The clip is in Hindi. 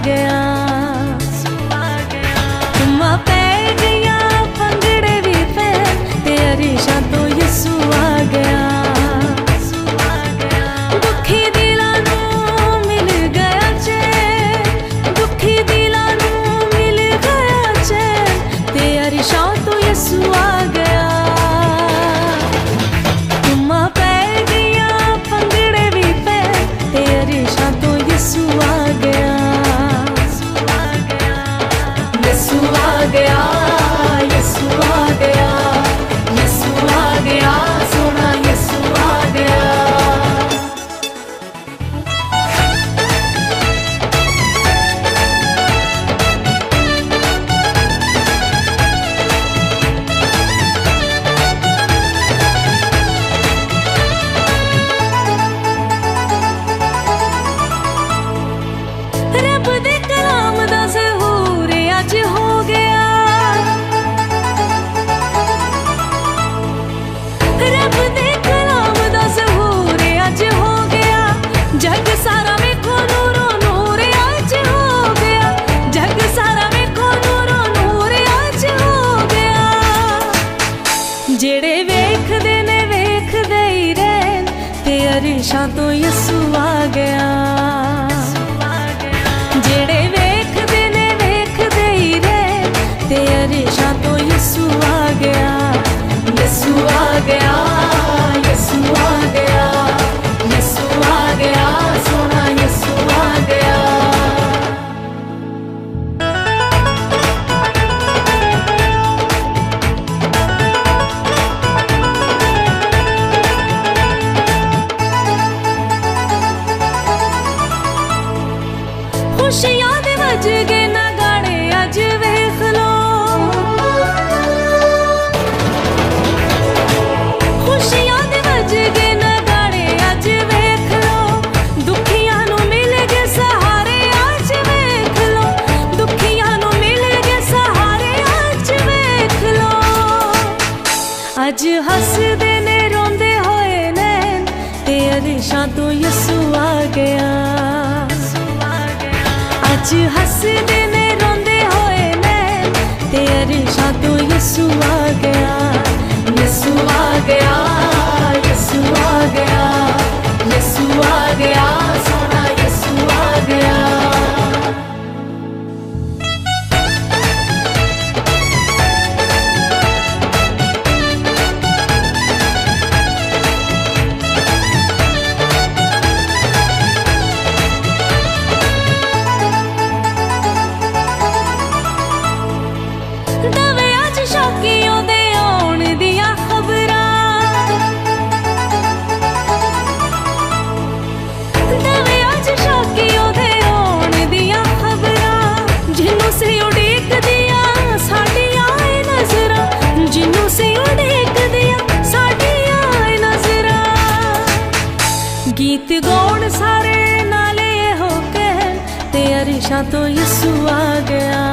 गया। तुमा पै गया पंगड़े भी पे ते अरीशा तो यसू आ गया। दुखी दिलां नूं मिल गया चैन, दुखी दिलां नूं मिल गया चैन ते अरीशा तो यसू आ गया। तुमा पै गया पंगड़े भी पे ते अरीशा तो यसू आ गया। यसू आ गया, यसू आ गया, यसू आ गया, सोना यसू आ गया। रब दे कलाम दा ज़हूर अज हो गया। रब दे कलाम दा ज़हूर अज हो गया। जग सारा वेखो नूरो नूर अज हो गया। जग सारा वेखो नूरो नूर अज हो गया। जेड़े वेखदे ने वेखदे ही रहन ते अरीशा तो यसू आ गया। जेड़े वेखदे ने वेखदे ही रहन ते अरीशा तो यसू आ गया। यसू आ गया, यसू आ गया, यसू आ गया, सोना यसू आ गया। खुशियां दे वज गए नगाड़े अज वेख लो। खुशियां दे वज गए नगाड़े अज वेख लो। दुखियां नूं मिल गए सहारे अज वेख लो। दुखियां नूं मिल गए सहारे अज वेख लो। अज हसदे ने रोंदे होए नैन ते अरीशा तो यसू आ गया। अज हसदे ने रोंदे होए नैन ते अरीशा तो यसू आ गया। यसू आ गया, यसू आ गया, यसू आ गया, सोना यसू आ गया। दवे अज शौकियों दे आउण दियां खबरां। दवे अज शौकियों दे आउण दियां खबरां। जिन्नू से उड़ीक दियां साडियां ए नज़रां। जिन्नू से उड़ीक दियां साडियां ए नज़रां। गीत गौण सारे नाले हो कहन ते अरीशा तो यसू आ गया।